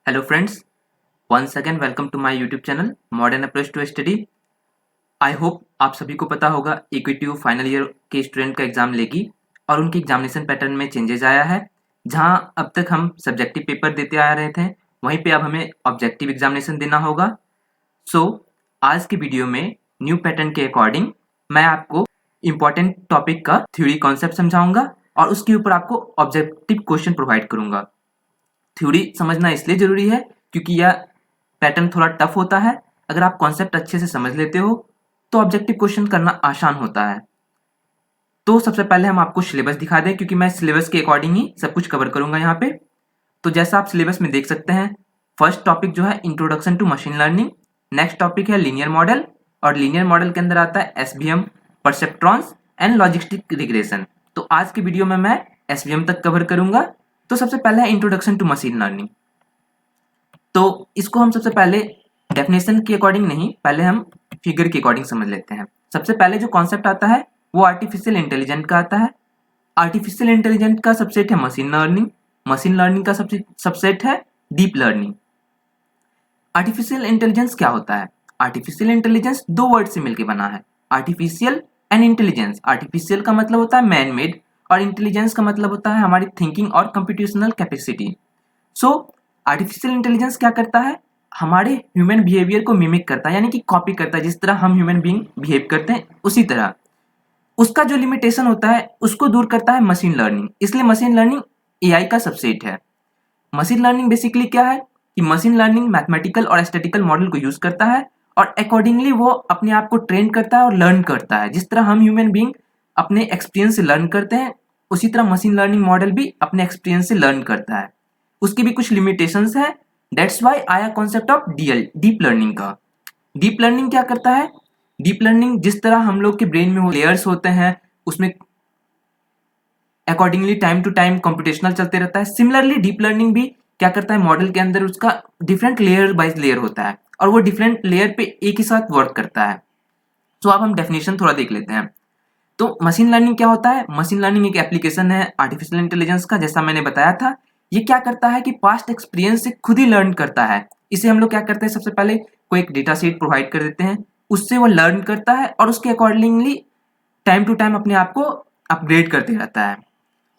Hello friends, once again welcome to my YouTube channel Modern Approach to Study। I hope आप सभी को पता होगा EQT फाइनल ईयर के स्टूडेंट का एग्जाम लेगी और उनकी एग्जामिनेशन पैटर्न में चेंजेस आया है। जहां अब तक हम सब्जेक्टिव पेपर देते आ रहे थे, वहीं पे अब हमें ऑब्जेक्टिव एग्जामिनेशन देना होगा। आज की वीडियो में न्यू पैटर्न के अकॉर्डिंग मैं आपको इम्पोर्टेंट टॉपिक का थ्योरी कॉन्सेप्ट समझाऊंगा और उसके ऊपर आपको ऑब्जेक्टिव क्वेश्चन प्रोवाइड करूंगा। थ्योरी समझना इसलिए जरूरी है क्योंकि यह पैटर्न थोड़ा टफ होता है। अगर आप कॉन्सेप्ट अच्छे से समझ लेते हो तो ऑब्जेक्टिव क्वेश्चन करना आसान होता है। तो सबसे पहले हम आपको सिलेबस दिखा दें, क्योंकि मैं सिलेबस के अकॉर्डिंग ही सब कुछ कवर करूंगा यहाँ पे। तो जैसा आप सिलेबस में देख सकते हैं, फर्स्ट टॉपिक जो है introduction to machine learning, next topic है लीनियर मॉडल और लीनियर मॉडल के अंदर आता है SVM, perceptrons and logistic regression. तो आज की वीडियो में मैं एसवीएम तक कवर करूंगा। तो सबसे पहले है इंट्रोडक्शन टू मशीन लर्निंग। तो इसको हम सबसे पहले डेफिनेशन के अकॉर्डिंग नहीं, पहले हम फिगर के अकॉर्डिंग समझ लेते हैं। सबसे पहले जो कॉन्सेप्ट आता है वो आर्टिफिशियल इंटेलिजेंट का आता है। आर्टिफिशियल इंटेलिजेंट का सबसेट है मशीन लर्निंग, मशीन लर्निंग का सबसेट है डीप लर्निंग। आर्टिफिशियल इंटेलिजेंस क्या होता है? आर्टिफिशियल इंटेलिजेंस दो वर्ड से मिलकर बना है, आर्टिफिशियल एंड इंटेलिजेंस। आर्टिफिशियल का मतलब होता है मैन मेड और इंटेलिजेंस का मतलब होता है हमारी थिंकिंग और कंप्यूटेशनल कैपेसिटी। आर्टिफिशियल इंटेलिजेंस क्या करता है? हमारे ह्यूमन बिहेवियर को मिमिक करता है, यानी कि कॉपी करता है। जिस तरह हम ह्यूमन बीइंग बिहेव करते हैं उसी तरह उसका जो लिमिटेशन होता है उसको दूर करता है मशीन लर्निंग। इसलिए मशीन लर्निंग एआई का सबसेट है। मशीन लर्निंग बेसिकली क्या है कि मशीन लर्निंग मैथमेटिकल और स्टैटिकल मॉडल को यूज करता है और अकॉर्डिंगली वो अपने आप को ट्रेन करता है और लर्न करता है। जिस तरह हम ह्यूमन बीइंग अपने एक्सपीरियंस से लर्न करते हैं, उसी तरह मशीन लर्निंग मॉडल भी अपने एक्सपीरियंस से लर्न करता है। उसकी भी कुछ लिमिटेशंस है। दैट्स व्हाई आया कॉन्सेप्ट ऑफ डीप लर्निंग का। डीप लर्निंग क्या करता है? डीप लर्निंग जिस तरह हम लोग के ब्रेन में लेयर्स होते हैं, उसमें accordingly time to time computational चलते रहता है। सिमिलरली डीप लर्निंग भी क्या करता है, मॉडल के अंदर उसका डिफरेंट लेयर बाइज लेयर होता है और वो डिफरेंट लेयर पे एक ही साथ वर्क करता है। तो अब हम डेफिनेशन थोड़ा देख लेते हैं। तो मशीन लर्निंग क्या होता है? मशीन लर्निंग एक एप्लीकेशन है आर्टिफिशियल इंटेलिजेंस का, जैसा मैंने बताया था। ये क्या करता है कि पास्ट एक्सपीरियंस से खुद ही लर्न करता है। इसे हम लोग क्या करते हैं, सबसे पहले कोई एक डेटा सेट प्रोवाइड कर देते हैं, उससे वो लर्न करता है और उसके अकॉर्डिंगली टाइम टू टाइम अपने आप को अपग्रेड करते रहता है।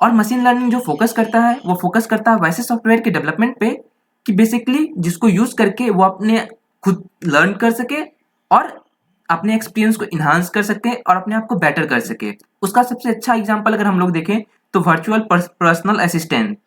और मशीन लर्निंग जो फोकस करता है वो फोकस करता है वैसे सॉफ्टवेयर के डेवलपमेंट पे कि बेसिकली जिसको यूज करके वो अपने खुद लर्न कर सके और अपने एक्सपीरियंस को इन्हांस कर सके और अपने आप को बेटर कर सके। उसका सबसे अच्छा एग्जांपल अगर हम लोग देखें तो वर्चुअल पर्सनल असिस्टेंट।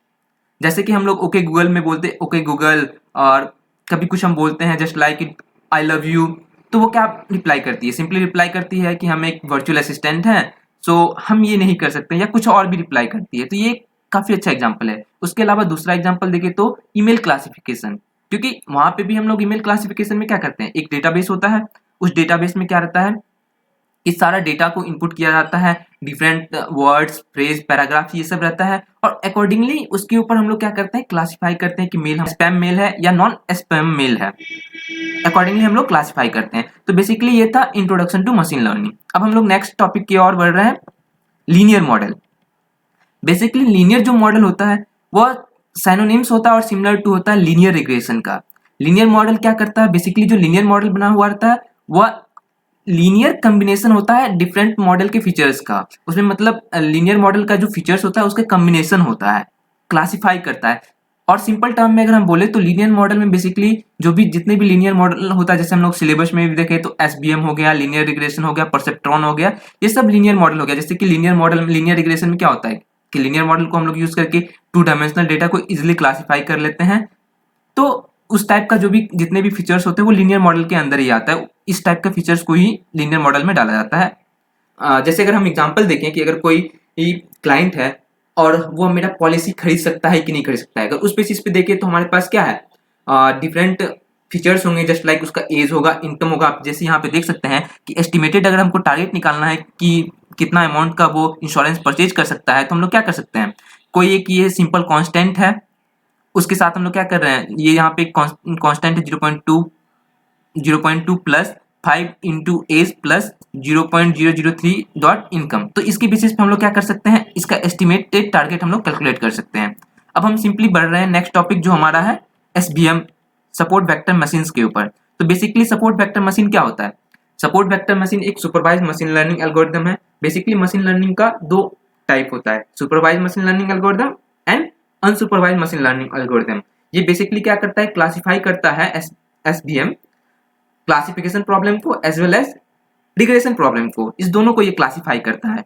जैसे कि हम लोग ओके गूगल में बोलते ओके गूगल, और कभी कुछ हम बोलते हैं just like it I love you, तो वो क्या रिप्लाई करती है? सिंपली रिप्लाई करती है कि हम एक वर्चुअल असिस्टेंट हैं, सो हम ये नहीं कर सकते, या कुछ और भी रिप्लाई करती है। तो ये काफी अच्छा एग्जाम्पल है। उसके अलावा दूसरा एग्जाम्पल देखें तो ईमेल क्लासिफिकेशन, क्योंकि वहां पे भी हम लोग ईमेल क्लासिफिकेशन में क्या करते हैं, एक डेटाबेस होता है, उस डेटाबेस में क्या रहता है, इस सारा डेटा को इनपुट किया जाता है, डिफरेंट वर्ड्स, फ्रेज, पैराग्राफ, ये सब रहता है और अकॉर्डिंगली उसके ऊपर हम लोग क्या करते हैं, क्लासिफाई करते हैं कि मेल स्पैम मेल है या नॉन स्पैम मेल है। अकॉर्डिंगली हम लोग क्लासिफाई करते हैं। तो बेसिकली ये था इंट्रोडक्शन टू मशीन लर्निंग। अब हम लोग नेक्स्ट टॉपिक की ओर बढ़ रहे हैं, लीनियर मॉडल। बेसिकली लीनियर जो मॉडल होता है वो साइनोनिम्स होता है और सिमिलर टू होता है लीनियर रिग्रेशन का। लीनियर मॉडल क्या करता है? बेसिकली जो लीनियर मॉडल बना हुआ रहता है वह लीनियर कॉम्बिनेशन होता है डिफरेंट मॉडल के फीचर्स का। उसमें मतलब लीनियर मॉडल का जो फीचर्स होता है उसका कॉम्बिनेशन होता है, क्लासिफाई करता है। और सिंपल टर्म में अगर हम बोले तो लीनियर मॉडल में बेसिकली जो भी जितने भी लीनियर मॉडल होता है, जैसे हम लोग सिलेबस में भी देखें तो एसबीएम हो गया, लीनियर रिग्रेशन हो गया, परसेप्ट्रॉन हो गया, ये सब लीनियर मॉडल हो गया। जैसे कि लीनियर मॉडल में लीनियर रिग्रेशन में क्या होता है कि लीनियर मॉडल को हम लोग यूज करके टू डायमेंशनल डेटा को इजिली क्लासिफाई कर लेते हैं। तो उस टाइप का जो भी जितने भी फीचर्स होते हैं वो लीनियर मॉडल के अंदर ही आता है। इस टाइप का फीचर्स को ही लीनियर मॉडल में डाला जाता है। जैसे अगर हम एग्जांपल देखें कि अगर कोई क्लाइंट है और वो मेरा पॉलिसी खरीद सकता है कि नहीं खरीद सकता है, अगर उस बेसिस पे देखें तो हमारे पास क्या है, डिफरेंट फीचर्स होंगे। जस्ट लाइक उसका एज होगा, इनकम होगा। आप जैसे यहाँ पे देख सकते हैं कि एस्टिमेटेड अगर हमको टारगेट निकालना है कि कितना अमाउंट का वो इंश्योरेंस परचेज कर सकता है, तो हम लोग क्या कर सकते हैं, कोई एक ये सिंपल कॉन्स्टेंट है, उसके साथ हम लोग क्या कर रहे हैं, ये यहाँ पे कांस्टेंट है 0.2 plus 5 into age plus 0.003 dot income. तो इसके बेसिस पे हम लोग क्या कर सकते हैं, इसका एस्टिमेटेड टारगेट हम लोग कैलकुलेट कर सकते हैं। अब हम सिंपली बढ़ रहे हैं नेक्स्ट टॉपिक जो हमारा है SVM सपोर्ट वेक्टर मशीन्स के ऊपर। तो बेसिकली सपोर्ट वेक्टर मशीन क्या होता है? सपोर्ट वेक्टर मशीन एक सुपरवाइज्ड मशीन लर्निंग एल्गोरिदम है। बेसिकली मशीन लर्निंग का दो टाइप होता है, supervised machine learning algorithm and unsupervised machine learning algorithm. ये बेसिकली क्या करता है, क्लासिफाई करता है SVM क्लासिफिकेशन प्रॉब्लम को as well as regression problem को, इस दोनों को ये क्लासिफाई करता है।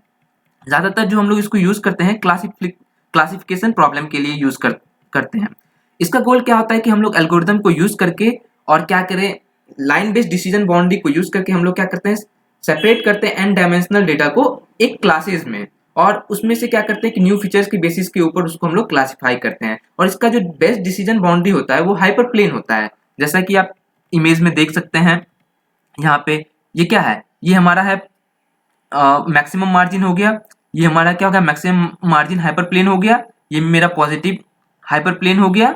ज्यादातर जो हम लोग इसको यूज करते हैं क्लासिफिकेशन प्रॉब्लम के लिए यूज करते हैं। इसका गोल क्या होता है कि हम लोग एल्गोरिदम को यूज करके और क्या करें, लाइन बेस्ड डिसीजन बाउंड्री को यूज करके हम लोग क्या करते हैं, सेपरेट करते हैं एन डायमेंशनल डेटा को एक क्लासेस में, और उसमें से क्या करते हैं कि न्यू फीचर्स की बेसिस के ऊपर उसको हम लोग क्लासिफाई करते हैं। और इसका जो बेस्ट डिसीजन बाउंड्री होता है वो हाइपर प्लेन होता है, जैसा कि आप इमेज में देख सकते हैं। यहाँ पे ये क्या है, ये हमारा है मैक्सिमम मार्जिन हो गया, ये हमारा क्या हो गया, मैक्सिमम मार्जिन हाइपर प्लेन हो गया, ये मेरा पॉजिटिव हाइपर प्लेन हो गया,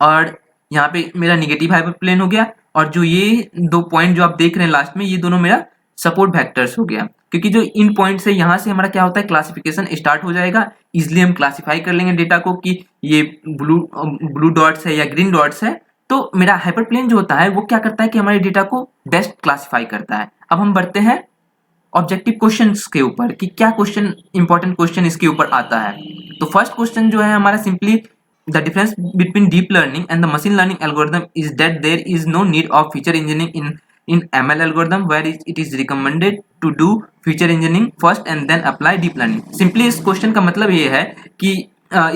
और यहाँ पे मेरा निगेटिव हाइपर प्लेन हो गया, और जो ये दो पॉइंट जो आप देख रहे हैं लास्ट में, ये दोनों मेरा सपोर्ट वेक्टर्स हो गया। क्योंकि जो इन पॉइंट से यहाँ से हमारा क्या होता है, क्लासिफिकेशन स्टार्ट हो जाएगा। इजिली हम क्लासिफाई कर लेंगे डेटा को कि ये ब्लू डॉट्स है या ग्रीन डॉट्स है। तो मेरा हाइपर प्लेन जो होता है वो क्या करता है कि हमारे डेटा को बेस्ट क्लासिफाई करता है। अब हम बढ़ते हैं ऑब्जेक्टिव क्वेश्चंस के ऊपर कि क्या क्वेश्चन, इंपॉर्टेंट क्वेश्चन इसके ऊपर आता है। तो फर्स्ट क्वेश्चन जो है हमारा simply the difference between deep learning and the machine learning algorithm is that there is no need of feature engineering in ML algorithm where it is recommended to do feature engineering first and then apply deep learning। Simply इस question का मतलब ये है कि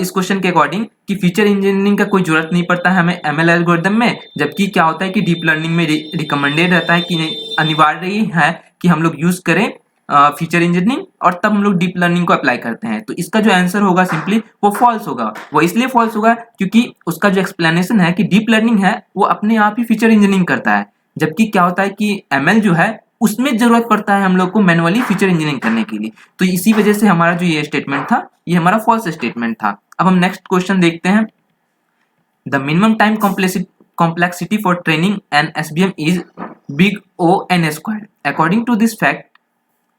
इस question के according कि feature engineering का कोई जरूरत नहीं पड़ता है हमें ML एल्गोरिदम में, जबकि क्या होता है कि डीप लर्निंग में रिकमेंडेड रहता है कि अनिवार्य है कि हम लोग यूज करें फीचर इंजीनियरिंग, और तब हम लोग डीप लर्निंग को अप्लाई करते हैं। तो इसका जो आंसर होगा सिंपली वो फॉल्स होगा। वो इसलिए फॉल्स होगा क्योंकि उसका जो एक्सप्लेनेशन है कि डीप लर्निंग है वो अपने आप ही फीचर इंजीनियरिंग करता है, जबकि क्या होता है कि ML जो है उसमें जरूरत पड़ता है हम लोग को मैनुअली फीचर इंजीनियरिंग करने के लिए। तो इसी वजह से हमारा जो ये स्टेटमेंट था ये हमारा फॉल्स स्टेटमेंट था। अब हम नेक्स्ट क्वेश्चन देखते हैं। The minimum time complexity for training an SVM is big O n squared. According to this fact,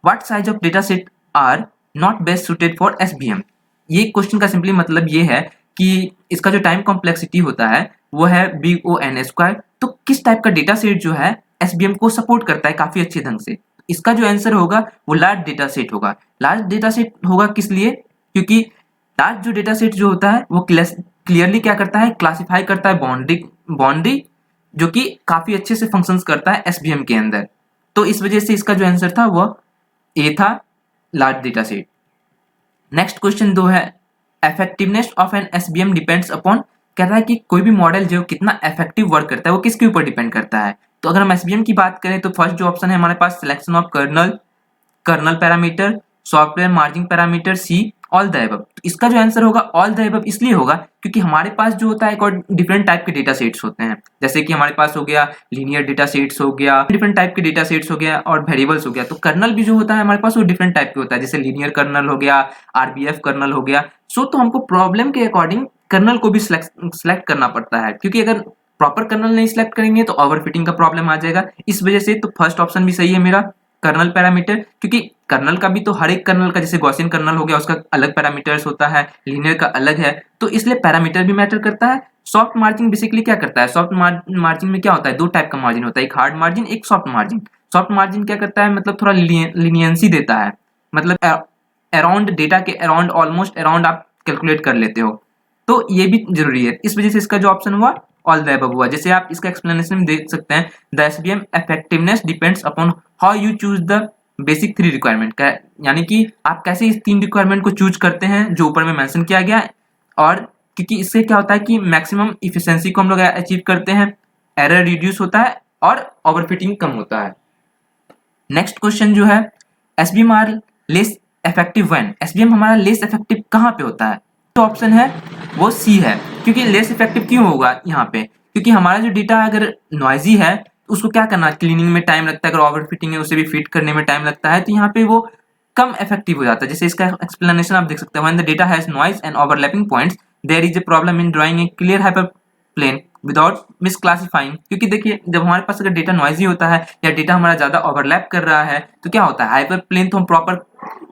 what size of data set are not best suited for SVM? ये question का simply मतलब ये है कि इसका जो टाइम कॉम्प्लेक्सिटी होता है वो है बिग O n स्क्वायर। तो किस टाइप का डेटा सेट जो है SVM को सपोर्ट करता है काफी अच्छे ढंग से। इसका जो आंसर होगा वो लार्ज डेटा सेट होगा। लार्ज डेटा सेट होगा किस लिए, क्योंकि लार्ज जो डेटा सेट जो होता है वो क्लियरली क्या करता है, क्लासिफाई करता है बाउंड्री जो कि काफी अच्छे से फंक्शंस करता है SVM के अंदर। तो इस वजह से इसका जो आंसर था वो ए था, large data set. Next question 2 है effectiveness of an SVM depends upon, कह रहा है कि कोई भी मॉडल जो कितना इफेक्टिव वर्क करता है वो किसके ऊपर डिपेंड करता है। तो अगर हम SVM की बात करें तो फर्स्ट जो ऑप्शन है हमारे पास selection of kernel parameter, software margin parameter, C all the above. तो इसका जो आंसर होगा ऑल द अबव इसलिए होगा क्योंकि हमारे पास जो होता है एक और डिफरेंट टाइप के डेटा सेट्स होते हैं, जैसे कि हमारे पास हो गया लीनियर डेटा सेट्स हो गया, डिफरेंट टाइप के डेटा सेट्स हो गया, और वेरिएबल्स हो गया। तो कर्नल भी जो होता है हमारे पास वो डिफरेंट टाइप के होता है, जैसे लीनियर कर्नल हो गया, RBF कर्नल हो गया। सो तो हमको प्रॉब्लम के अकॉर्डिंग कर्नल को भी सिलेक्ट करना पड़ता है, क्योंकि अगर प्रॉपर कर्नल नहीं सिलेक्ट करेंगे तो ओवरफिटिंग का प्रॉब्लम आ जाएगा। इस वजह से तो फर्स्ट ऑप्शन भी सही है मेरा, कर्नल पैरामीटर, क्योंकि कर्नल का भी तो हर एक कर्नल का, जैसे गॉसियन कर्नल हो गया उसका अलग पैरामीटर्स होता है, लीनियर का अलग है, तो इसलिए पैरामीटर भी मैटर करता है। सॉफ्ट मार्जिन बेसिकली क्या करता है, सॉफ्ट मार्जिन में क्या होता है, दो टाइप का मार्जिन होता है, एक हार्ड मार्जिन एक सॉफ्ट मार्जिन। सॉफ्ट मार्जिन क्या करता है, मतलब थोड़ा लीनियंसी देता है, मतलब अराउंड डेटा के अराउंड, ऑलमोस्ट अराउंड आप कैलकुलेट कर लेते हो, तो ये भी जरूरी है। इस वजह से इसका जो ऑप्शन हुआ ऑल द अबव हुआ। जैसे आप इसका एक्सप्लेनेशन देख सकते हैं, the SVM effectiveness depends upon how you choose the basic 3 requirement, यानी कि आप कैसे इस 3 रिक्वायरमेंट को चूज करते हैं जो ऊपर में मेंशन किया गया है, और क्योंकि इससे क्या होता है कि मैक्सिमम इफिशिएंसी को हम लोग अचीव करते हैं, एरर रिड्यूस होता है और ओवरफिटिंग कम होता है। नेक्स्ट क्वेश्चन जो है SVM are less effective when, SVM हमारा लेस इफेक्टिव कहाँ पे होता है, तो ऑप्शन है वो सी है। क्योंकि लेस इफेक्टिव क्यों होगा यहाँ पे, क्योंकि हमारा जो डेटा अगर नॉइजी है उसको क्या करना, क्लीनिंग में टाइम लगता है, अगर ओवरफिटिंग है उसे भी फिट करने में टाइम लगता है, तो यहाँ पे वो कम इफेक्टिव हो जाता है। जैसे इसका एक्सप्लेनेशन आप देख सकते हैं, when the data has noise and overlapping points there is a problem in drawing a clear hyperplane without misclassifying. क्योंकि देखिए जब हमारे पास अगर डेटा नॉइजी होता है या डेटा हमारा ज्यादा ओवरलैप कर रहा है तो क्या होता है, हाइपरप्लेन तो हम प्रॉपर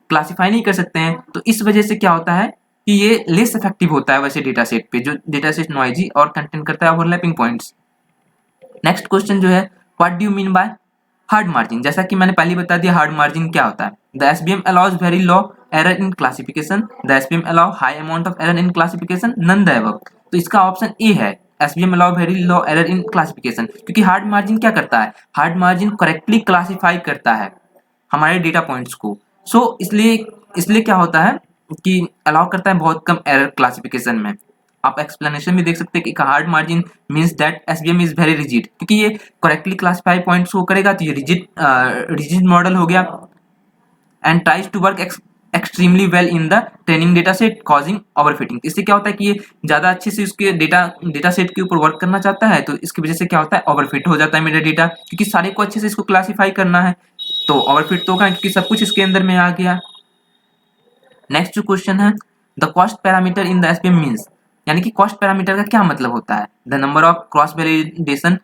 क्लासिफाई नहीं कर सकते हैं। तो इस वजह से क्या होता है कि ये लेस इफेक्टिव होता है वैसे डेटा सेट पे, जो डेटा सेट नॉइजी और कंटेन करता है ओवरलैपिंग पॉइंट्स। नेक्स्ट क्वेश्चन जो है, what do you mean by hard margin. जैसा कि मैंने पहले बता दिया हार्ड मार्जिन क्या होता है। The SVM allows very low error in classification, the SVM allow high amount of error in classification, none the above. तो इसका ऑप्शन ए है, SVM allow very low error in classification, क्योंकि hard margin क्या करता है, hard margin correctly classify करता है हमारे डेटा पॉइंट्स को। सो इसलिए इसलिए क्या होता है कि अलाउ करता है बहुत कम एरर क्लासिफिकेशन में। आप एक्सप्लेनेशन में देख सकते हैं कि hard margin means that SBM is very rigid, क्योंकि ये करेक्टली क्लासिफाई पॉइंट्स को करेगा, तो ये रिजिड मॉडल हो गया। And tries to work extremely well in the training data set causing overfitting. इससे क्या होता है कि ये ज्यादा अच्छे से उसके डेटा सेट के ऊपर वर्क करना चाहता है, तो इसकी वजह से क्या होता है ओवरफिट हो जाता है मेरा डेटा, क्योंकि सारे को अच्छे से इसको क्लासीफाई करना है, तो ओवरफिट तो होगा क्योंकि सब कुछ इसके अंदर में आ गया। नेक्स्ट जो क्वेश्चन है, the cost parameter in the SVM means, यानी कि कॉस्ट पैरामीटर का क्या मतलब होता है। The number of cross validation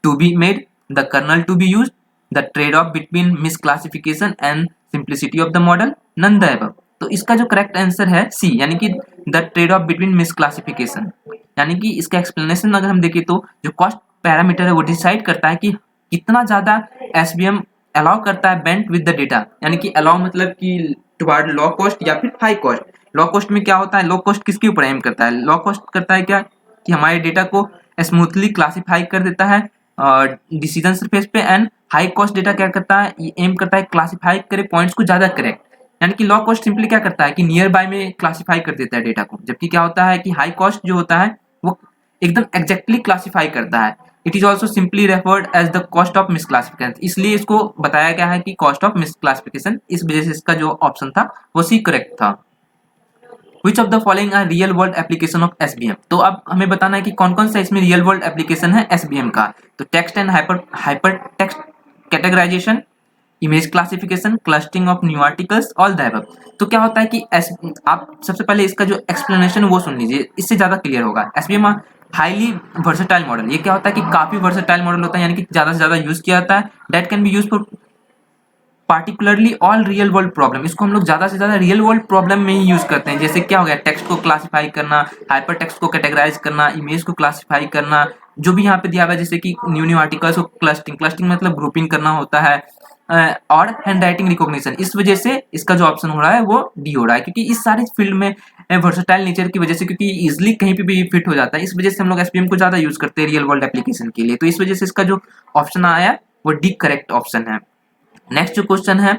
to be made, the kernel to be used, the trade off between misclassification and simplicity of the model, none the above. तो इसका जो करेक्ट आंसर है सी, यानी कि the trade off between misclassification. यानी कि इसका explanation अगर हम देखें तो जो कॉस्ट पैरामीटर है वो डिसाइड करता है कि कितना ज्यादा एसबीएम अलाउ करता है बेंट विद द डेटा, यानी कि अलाउ मतलब कि टुवर्ड लो कॉस्ट या फिर हाई कॉस्ट। लो कॉस्ट में क्या होता है, लो कॉस्ट किसके ऊपर एम करता है, लो कॉस्ट करता है क्या कि हमारे डेटा को स्मूथली क्लासिफाई कर देता है डिसीजन सरफेस पे। एंड हाई कॉस्ट डेटा क्या करता है, एम करता है क्लासिफाई करे पॉइंट्स को ज्यादा करेक्ट, यानी कि लो कॉस्ट सिंपली क्या करता है कि नियर बाय में क्लासिफाई कर देता है डेटा को, जबकि क्या होता है कि हाई कॉस्ट जो होता है वो एकदम एग्जैक्टली क्लासिफाई करता है। It is also simply referred as the cost of misclassification, इसलिए इसको बताया गया है कि कॉस्ट ऑफ मिसक्लासिफिकेशन, इस वजह से इसका जो ऑप्शन था वो सी करेक्ट था। Which of the following are real world application of SBM? तो अब हमें बताना है कि कौन कौन सा इसमें रियल वर्ल्ड एप्लीकेशन है SBM का। तो text and hyper text categorisation, image classification, clustering of new articles, all the above. तो क्या होता है कि आप सबसे पहले इसका जो एक्सप्लेनेशन वो सुन लीजिए, इससे ज्यादा क्लियर होगा। SBM हाईली वर्सेटाइल मॉडल, ये क्या होता है कि काफी वर्सेटाइल मॉडल होता है, यानी कि ज्यादा से ज्यादा यूज किया जाता है। That can be use for particularly all real world problem, इसको हम लोग ज्यादा से ज्यादा रियल वर्ल्ड प्रॉब्लम में ही यूज करते हैं। जैसे क्या हो गया, टेक्स्ट को क्लासिफाई करना, हाइपर टेक्स्ट को कैटेगराइज करना, इमेज को क्लासिफाई करना, जो भी यहाँ पे दिया हुआ है जैसे कि न्यू आर्टिकल्स को क्लस्टिंग मतलब ग्रुपिंग करना होता है, और हैंड राइटिंग रिकॉग्निशन। इस वजह से इसका जो ऑप्शन हो रहा है वो डी हो रहा है, क्योंकि इस सारे फील्ड में वर्सेटाइल नेचर की वजह से, क्योंकि इजिली कहीं पे भी फिट हो जाता है, इस वजह से हम लोग एसपीएम को ज्यादा यूज करते हैं रियल वर्ल्ड एप्लीकेशन के लिए। तो इस वजह से इसका जो ऑप्शन आया वो डी करेक्ट ऑप्शन है। नेक्स्ट जो क्वेश्चन है,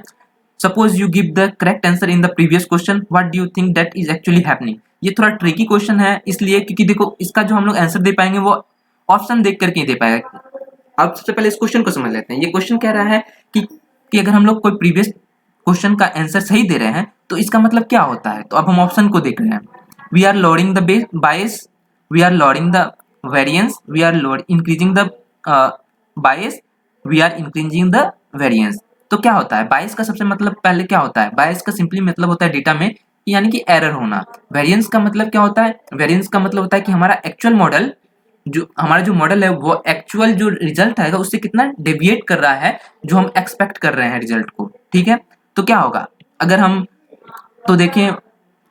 suppose you give the correct answer in the previous question, what do you think that is actually happening. ये थोड़ा ट्रिकी क्वेश्चन है इसलिए क्योंकि देखो इसका जो हम लोग आंसर दे पाएंगे वो ऑप्शन देख करके ही दे पाएगा। अब सबसे पहले इस क्वेश्चन को समझ लेते हैं। ये क्वेश्चन कह रहा है कि अगर हम लोग कोई प्रीवियस क्वेश्चन का आंसर सही दे रहे हैं तो इसका मतलब क्या होता है। तो अब हम ऑप्शन को देख रहे हैं, we are loading the bias, we are loading the variance, we are increasing the bias, we are increasing the variance. तो क्या होता है बायस का सबसे मतलब पहले क्या होता है, बायस का सिंपली मतलब होता है डेटा में यानी कि एरर होना। वेरिएंस का मतलब क्या होता है, वेरिएंस का मतलब होता है कि हमारा एक्चुअल मॉडल हमारा जो मॉडल है वो एक्चुअल जो रिजल्ट आएगा उससे कितना डेविएट कर रहा है जो हम एक्सपेक्ट कर रहे हैं रिजल्ट को। ठीक है, तो क्या होगा अगर हम तो देखें,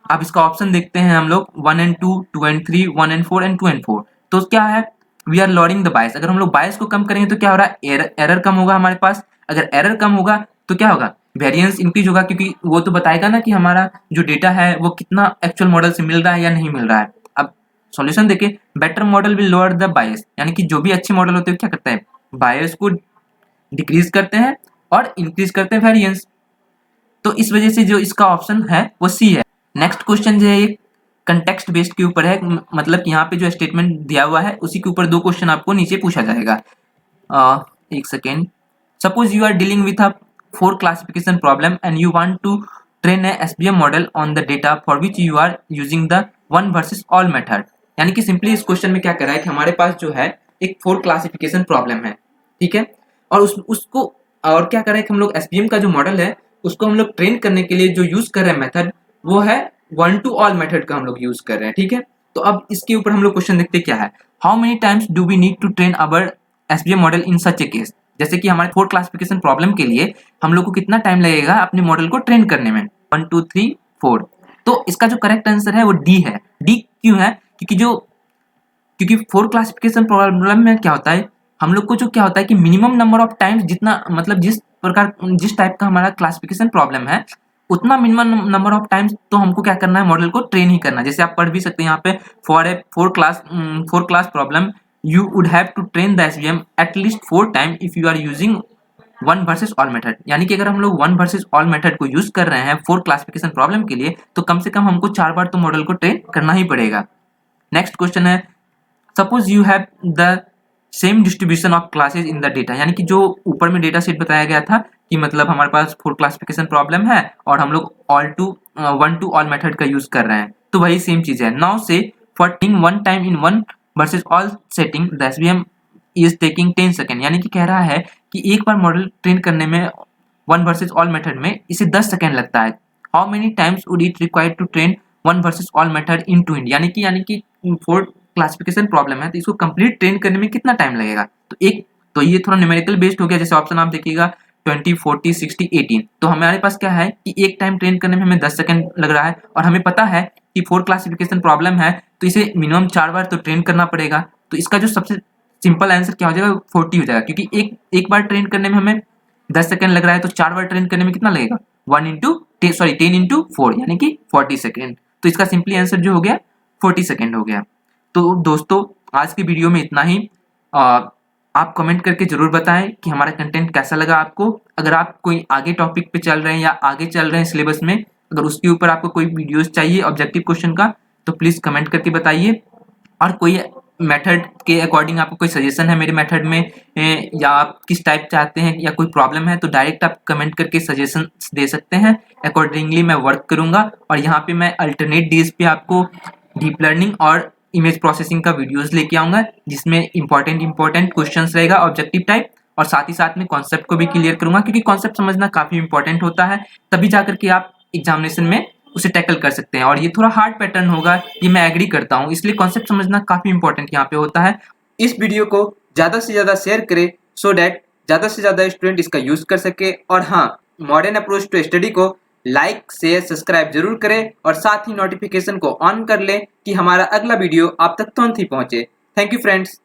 अब इसका ऑप्शन देखते हैं हम लोग 1 and 2, 2 and 3, 1 and 4 and 2 and 4। तो क्या है, we are loading the bias. अगर हम लोग बायस को कम करेंगे तो क्या हो रहा है, एरर कम होगा हमारे पास। अगर एरर कम होगा तो क्या होगा, वेरिएंस इंक्रीज होगा, क्योंकि वो तो बताएगा ना कि हमारा जो डेटा है वो कितना एक्चुअल मॉडल से मिल रहा है या नहीं मिल रहा है। अब सॉल्यूशन देखें, better model will lower the bias, यानी कि जो भी अच्छे मॉडल होते हैं क्या करते हैं, बायस को डिक्रीज करते हैं और इंक्रीज करते हैं वेरिएंस। तो इस वजह से जो इसका ऑप्शन है वो सी है। नेक्स्ट क्वेश्चन जो है ये कंटेक्स्ट बेस्ड के ऊपर है, मतलब कि यहाँ पे जो स्टेटमेंट दिया हुआ है उसी के ऊपर दो क्वेश्चन आपको नीचे पूछा जाएगा। एक second, suppose you are dealing with a 4 classification problem and you want to train a SVM model on the data for which you are using the 1 versus all method. यानी कि सिंपली इस question में क्या कर रहा है कि हमारे पास जो है एक 4 क्लासिफिकेशन प्रॉब्लम है, ठीक है, और उसको और क्या कर रहा है कि हम लोग एसबीएम का जो मॉडल है उसको हम लोग ट्रेन करने के लिए जो यूज कर रहे हैं मेथड वो है 1 to all मेथड का हम लोग यूज कर रहे हैं। ठीक है, तो अब इसके ऊपर हम लोग क्वेश्चन देखते क्या है, how many times do we need to train our SVM model in such a case. जैसे कि हमारे 4 क्लासिफिकेशन प्रॉब्लम के लिए हम लोग को कितना टाइम लगेगा अपने मॉडल को ट्रेन करने में, 1 2 3 4। तो इसका जो करेक्ट आंसर है वो डी है। डी क्यों है? क्योंकि 4 क्लासिफिकेशन प्रॉब्लम में क्या होता है, हम लोग को जो क्या होता है कि मिनिमम नंबर ऑफ टाइम्स जितना मतलब जिस टाइप का हमारा क्लासिफिकेशन प्रॉब्लम है उतना मिनिमम नंबर ऑफ टाइम्स तो हमको क्या करना है, मॉडल को ट्रेन ही करना है। जैसे आप पढ़ भी सकते हैं यहाँ पे, four class problem you would have to train the SVM at least 4 time if you are using one versus all method. यानी कि अगर हम लोग वन वर्सेस ऑल मेथड को यूज कर रहे हैं 4 क्लासिफिकेशन प्रॉब्लम के लिए, तो कम से कम हमको 4 बार तो मॉडल को ट्रेन करना ही पड़ेगा। नेक्स्ट क्वेश्चन है, suppose you have the same distribution of classes in the data. यानी कि जो ऊपर में डेटा सेट बताया गया था कि मतलब हमारे पास 4 क्लासिफिकेशन प्रॉब्लम है और हम लोग वन टू ऑल मेथड का यूज कर रहे हैं, तो वही सेम चीज है। नाउ से for taking one time in one versus all setting the SVM is taking 10 second. यानी कि कह रहा है कि एक बार मॉडल ट्रेन करने में वन वर्सेस ऑल मेथड में इसे 10 सेकेंड लगता है। How many times would it required to train one versus all method in to end. यानी कि 4 क्लासिफिकेशन प्रॉब्लम है तो इसको कंप्लीट ट्रेन करने में कितना टाइम लगेगा। तो ये थोड़ा न्यूमेरिकल बेस्ड हो गया। जैसे ऑप्शन आप देखिएगा 20, 40, 60, 18, तो हमारे पास क्या है कि एक टाइम ट्रेन करने में हमें 10 सेकंड लग रहा है और हमें पता है कि 4 क्लासिफिकेशन प्रॉब्लम है तो इसे मिनिमम 4 बार तो ट्रेन करना पड़ेगा। तो इसका जो सबसे सिंपल आंसर क्या हो जाएगा, 40 हो जाएगा। क्योंकि एक बार ट्रेन करने में हमें 10 सेकंड लग रहा है तो 4 बार ट्रेन करने में कितना लगेगा, 10 इंटू 4 यानी कि 40 सेकेंड। तो इसका सिंपली आंसर जो हो गया 40 सेकेंड हो गया। तो दोस्तों आज की वीडियो में इतना ही। आप कमेंट करके जरूर बताएं कि हमारा कंटेंट कैसा लगा आपको। अगर आप कोई आगे टॉपिक पे चल रहे हैं या आगे चल रहे हैं सिलेबस में, अगर उसके ऊपर आपको कोई वीडियोस चाहिए ऑब्जेक्टिव क्वेश्चन का, तो प्लीज कमेंट करके बताइए। और कोई मेथड के अकॉर्डिंग आपको कोई सजेशन है मेरे मेथड में, या आप किस टाइप चाहते हैं या कोई प्रॉब्लम है, तो डायरेक्ट आप कमेंट करके सजेशन दे सकते हैं। अकॉर्डिंगली मैं वर्क करूंगा। और यहाँ पे मैं अल्टरनेट डेज पे आपको डीप लर्निंग और इमेज प्रोसेसिंग का वीडियोस लेके आऊंगा जिसमें इंपॉर्टेंट क्वेश्चंस रहेगा ऑब्जेक्टिव टाइप, और साथ ही साथ में कॉन्सेप्ट को भी क्लियर करूंगा क्योंकि कॉन्सेप्ट समझना काफी इंपॉर्टेंट होता है, तभी जाकर के आप एग्जामिनेशन में उसे टैकल कर सकते हैं। और ये थोड़ा हार्ड पैटर्न होगा, ये मैं एग्री करता हूँ, इसलिए कॉन्सेप्ट समझना काफी इंपॉर्टेंट यहाँ पे होता है। इस वीडियो को ज्यादा से ज्यादा शेयर करें सो दैट ज्यादा से ज्यादा स्टूडेंट इसका यूज कर सके। और हाँ, मॉडर्न अप्रोच टू स्टडी को लाइक शेयर सब्सक्राइब जरूर करें और साथ ही नोटिफिकेशन को ऑन कर लें कि हमारा अगला वीडियो आप तक तुरंत ही पहुंचे। Thank you friends.